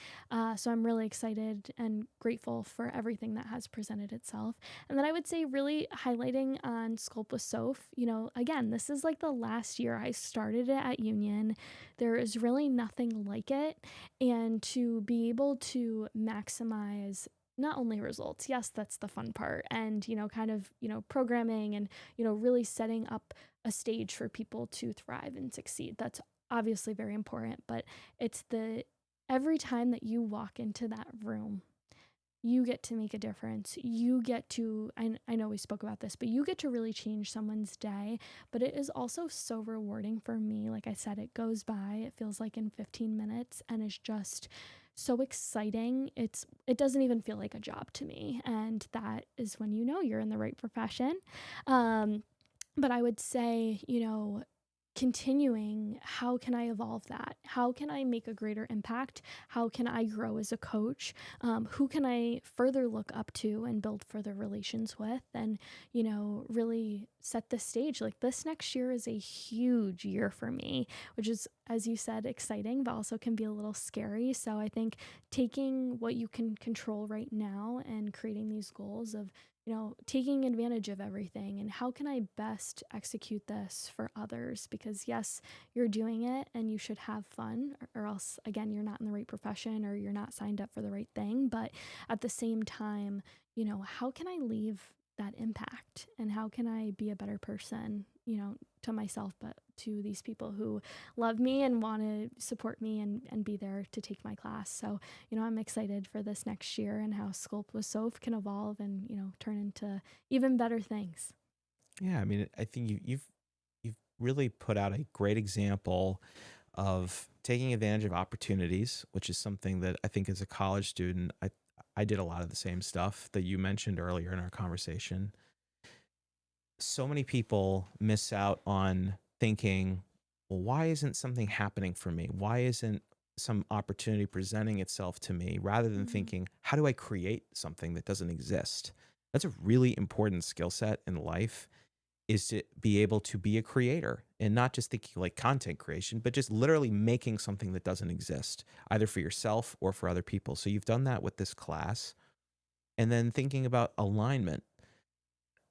So I'm really excited and grateful for everything that has presented itself. And then I would say really highlighting on Sculpt with Soph, again, this is like the last year I started it at Union. There is really nothing like it. And to be able to maximize not only results, yes, that's the fun part, and, kind of, programming and, really setting up a stage for people to thrive and succeed. That's obviously very important, but it's the every time that you walk into that room, you get to make a difference. You get to, I know we spoke about this, but you get to really change someone's day. But it is also so rewarding for me. Like I said, it goes by, it feels like in 15 minutes, and it's just so exciting. It doesn't even feel like a job to me. And that is when you're in the right profession. Um, but I would say, continuing, how can I evolve that? How can I make a greater impact? How can I grow as a coach? Who can I further look up to and build further relations with? And, really set the stage. Like this next year is a huge year for me, which is, as you said, exciting, but also can be a little scary. So I think taking what you can control right now and creating these goals of, taking advantage of everything and how can I best execute this for others? Because yes, you're doing it and you should have fun, or else, again, you're not in the right profession or you're not signed up for the right thing. But at the same time, how can I leave that impact and how can I be a better person, to myself, but to these people who love me and want to support me and be there to take my class. So, I'm excited for this next year and how Sculpt with Soph can evolve and, turn into even better things.
Yeah, I mean, I think you've really put out a great example of taking advantage of opportunities, which is something that I think as a college student, I did a lot of the same stuff that you mentioned earlier in our conversation. So many people miss out on thinking, well, why isn't something happening for me? Why isn't some opportunity presenting itself to me rather than
Mhm.
thinking, how do I create something that doesn't exist? That's a really important skill set in life is to be able to be a creator and not just thinking like content creation, but just literally making something that doesn't exist, either for yourself or for other people. So you've done that with this class. And then thinking about alignment.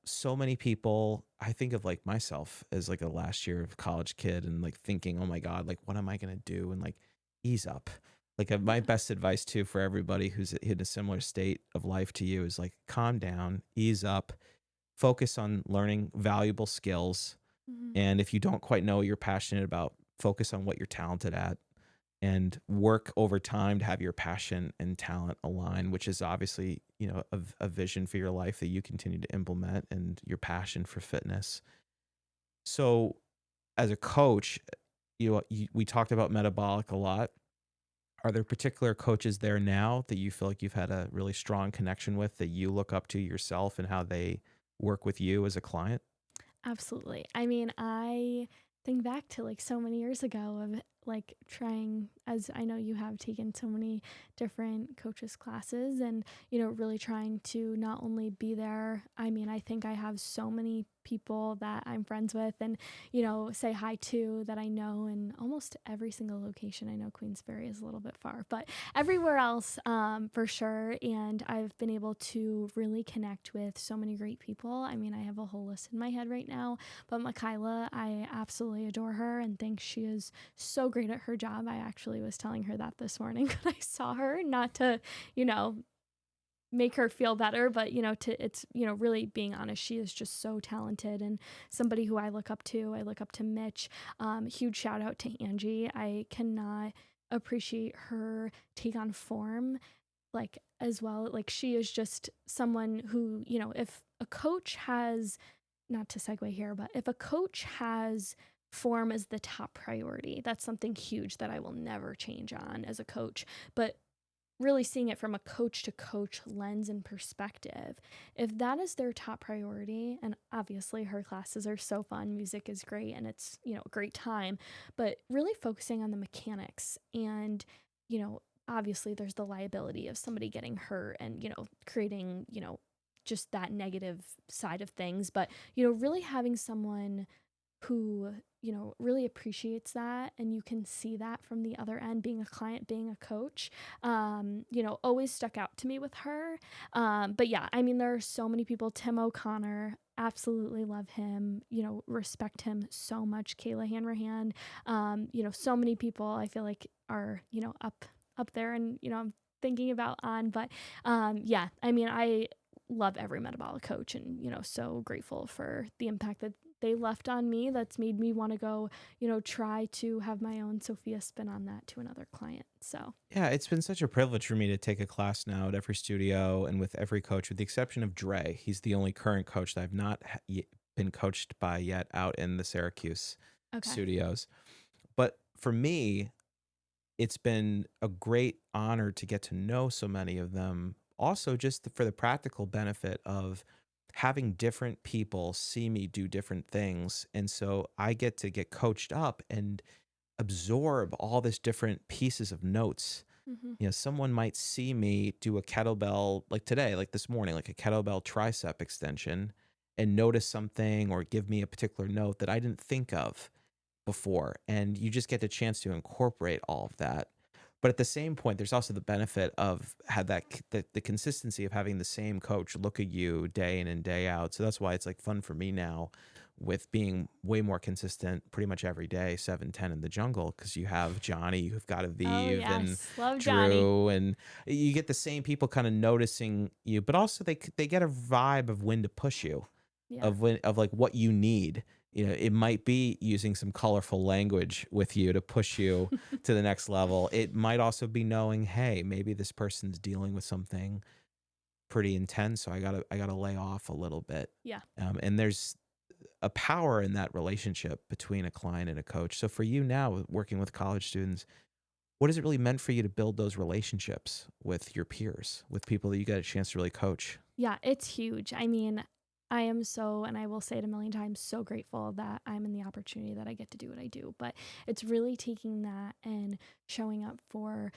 So many people, I think of like myself as like a last year of college kid and like thinking, oh my God, like what am I going to do? And like ease up. Like my
Yeah.
best advice too for everybody who's in a similar state of life to you is like calm down, ease up, focus on learning valuable skills.
Mhm.
And if you don't quite know what you're passionate about, focus on what you're talented at and work over time to have your passion and talent align, which is obviously, a vision for your life that you continue to implement and your passion for fitness. So as a coach, we talked about metabolic a lot. Are there particular coaches there now that you feel like you've had a really strong connection with that you look up to yourself and how they work with you as a client?
Absolutely. I mean, I think back to like so many years ago of like trying, as I know you have taken so many different coaches classes and, really trying to not only be there. I mean, I think I have so many people that I'm friends with and, say hi to that I know in almost every single location. I know Queensbury is a little bit far, but everywhere else, for sure. And I've been able to really connect with so many great people. I mean, I have a whole list in my head right now, but Michaela, I absolutely adore her and think she is so great at her job. I actually was telling her that this morning when I saw her, not to, you know, make her feel better, but to it's really being honest, she is just so talented and somebody who I look up to. I look up to Mitch. Huge shout out to Angie. I cannot appreciate her take on form like as well. Like she is just someone who, if a coach has, not to segue here, but if a coach has form as the top priority, that's something huge that I will never change on as a coach. But really seeing it from a coach to coach lens and perspective, if that is their top priority, and obviously her classes are so fun, music is great, and it's, a great time, but really focusing on the mechanics and, obviously there's the liability of somebody getting hurt and, creating, just that negative side of things. But, really having someone who, really appreciates that and you can see that from the other end, being a client, being a coach, always stuck out to me with her. But yeah, I mean, there are so many people. Tim O'Connor, absolutely love him, respect him so much. Kayla Hanrahan, so many people I feel like are, up there and, I'm thinking about on, but yeah, I mean, I love every metabolic coach and, so grateful for the impact that they left on me. That's made me want to go, try to have my own Sophia spin on that to another client. So,
Yeah, it's been such a privilege for me to take a class now at every studio and with every coach, with the exception of Dre. He's the only current coach that I've not been coached by yet out in the Syracuse
okay.
studios. But for me, it's been a great honor to get to know so many of them. Also, just for the practical benefit of having different people see me do different things. And so I get to get coached up and absorb all this different pieces of notes.
Mm-hmm.
Someone might see me do a kettlebell like today, like this morning, like a kettlebell tricep extension and notice something or give me a particular note that I didn't think of before. And you just get the chance to incorporate all of that. But at the same point, there's also the benefit of had that the consistency of having the same coach look at you day in and day out. So that's why it's like fun for me now with being way more consistent pretty much every day, 7-10 in the jungle, because you have Johnny, you've got
Oh,
Aviv and
yes. Love Johnny.
Drew, and you get the same people kind of noticing you, but also they get a vibe of when to push you,
Yeah.
of when of like what you need. It might be using some colorful language with you to push you to the next level. It might also be knowing, hey, maybe this person's dealing with something pretty intense, so I gotta lay off a little bit.
Yeah.
And there's a power in that relationship between a client and a coach. So for you now, working with college students, what has it really meant for you to build those relationships with your peers, with people that you get a chance to really coach?
Yeah, it's huge. I mean, I am so, and I will say it a million times, so grateful that I'm in the opportunity that I get to do what I do. But it's really taking that and showing up for,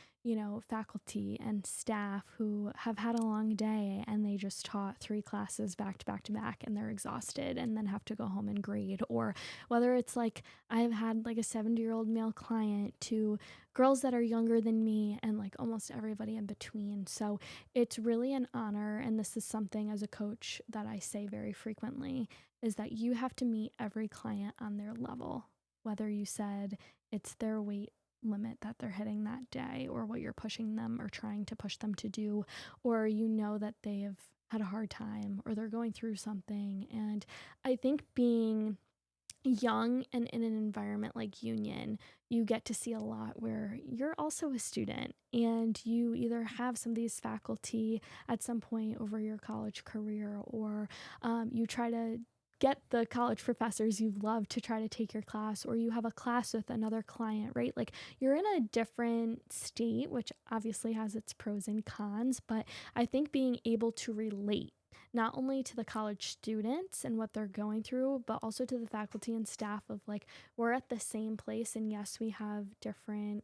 faculty and staff who have had a long day and they just taught 3 classes back to back to back and they're exhausted and then have to go home and grade. Or whether it's like I've had like a 70-year-old male client to girls that are younger than me and like almost everybody in between. So it's really an honor. And this is something as a coach that I say very frequently is that you have to meet every client on their level, whether you said it's their weight limit that they're hitting that day or what you're pushing them or trying to push them to do, or that they have had a hard time or they're going through something. And I think being young and in an environment like Union, you get to see a lot where you're also a student and you either have some of these faculty at some point over your college career or you try to get the college professors you love to try to take your class, or you have a class with another client, right? Like you're in a different state, which obviously has its pros and cons, but I think being able to relate not only to the college students and what they're going through, but also to the faculty and staff of like, we're at the same place. And yes, we have different,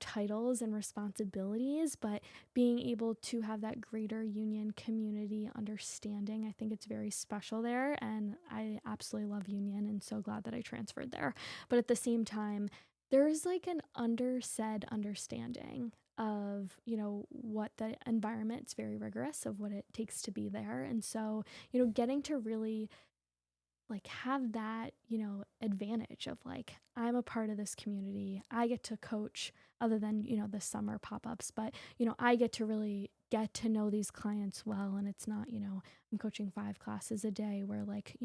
titles and responsibilities, but being able to have that greater Union community understanding, I think it's very special there. And I absolutely love Union and so glad that I transferred there. But at the same time, there's like an undersaid understanding of what the environment, it's very rigorous of what it takes to be there. And so getting to really like have that advantage of like I'm a part of this community, I get to coach other than, the summer pop-ups. But, I get to really get to know these clients well. And it's not, I'm coaching 5 classes a day where like,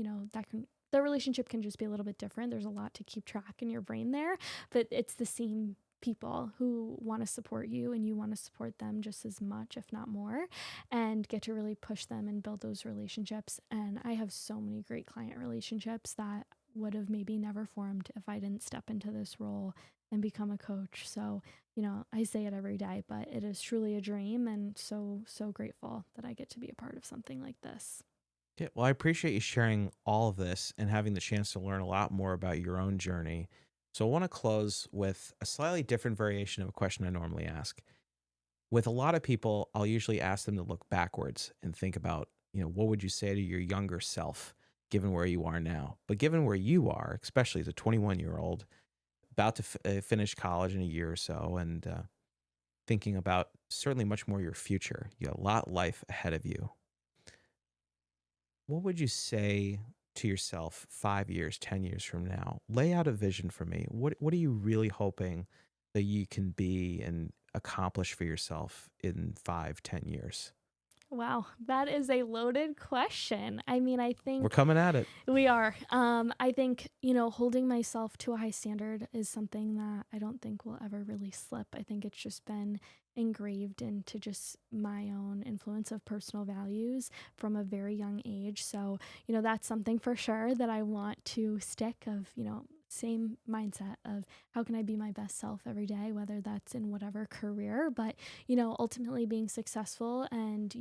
the relationship can just be a little bit different. There's a lot to keep track in your brain there, but it's the same people who want to support you and you want to support them just as much, if not more, and get to really push them and build those relationships. And I have so many great client relationships that would have maybe never formed if I didn't step into this role and become a coach. So, I say it every day, but it is truly a dream, and so, so grateful that I get to be a part of something like this.
Yeah, well, I appreciate you sharing all of this and having the chance to learn a lot more about your own journey. So I want to close with a slightly different variation of a question I normally ask. With a lot of people, I'll usually ask them to look backwards and think about, what would you say to your younger self, given where you are now? But given where you are, especially as a 21-year-old, about to finish college in a year or so, and thinking about certainly much more your future, you got a lot of life ahead of you. What would you say to yourself 5 years, 10 years from now? Lay out a vision for me. What are you really hoping that you can be and accomplish for yourself in 5, 10 years?
Wow, that is a loaded question. I mean, I
We're
think
coming at it.
we are. I think, holding myself to a high standard is something that I don't think will ever really slip. I think it's just been engraved into just my own influence of personal values from a very young age. So, that's something for sure that I want to stick of, same mindset of how can I be my best self every day, whether that's in whatever career, but, ultimately being successful. And,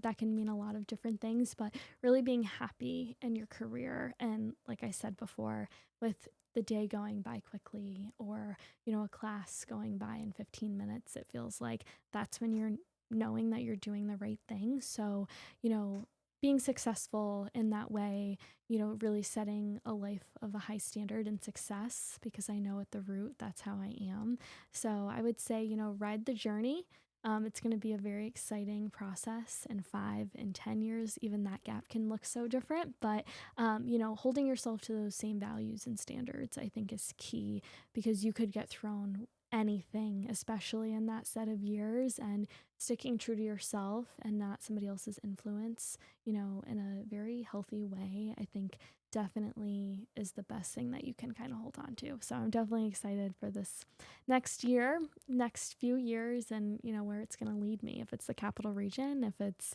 that can mean a lot of different things, but really being happy in your career. And like I said before, with the day going by quickly or, a class going by in 15 minutes, it feels like that's when you're knowing that you're doing the right thing. So, you know, being successful in that way, really setting a life of a high standard and success, because I know at the root that's how I am. So I would say, ride the journey. It's going to be a very exciting process in 5 and 10 years. Even that gap can look so different, but holding yourself to those same values and standards, I think, is key, because you could get thrown anything, especially in that set of years, and sticking true to yourself and not somebody else's influence, in a very healthy way, I think definitely is the best thing that you can kind of hold on to. So I'm definitely excited for this next year, next few years, and where it's going to lead me. If it's the capital region, if it's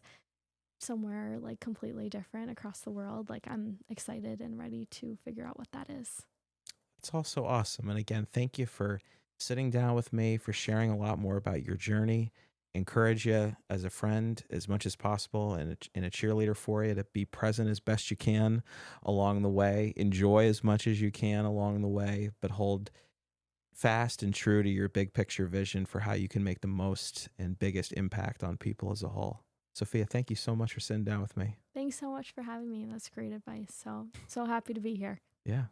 somewhere like completely different across the world, like I'm excited and ready to figure out what that is.
It's also awesome. And again, thank you for sitting down with me, for sharing a lot more about your journey. Encourage you as a friend as much as possible, and a cheerleader for you, to be present as best you can along the way. Enjoy as much as you can along the way, but hold fast and true to your big picture vision for how you can make the most and biggest impact on people as a whole. Sophia, thank you so much for sitting down with me.
Thanks so much for having me. That's great advice. So, so happy to be here.
Yeah.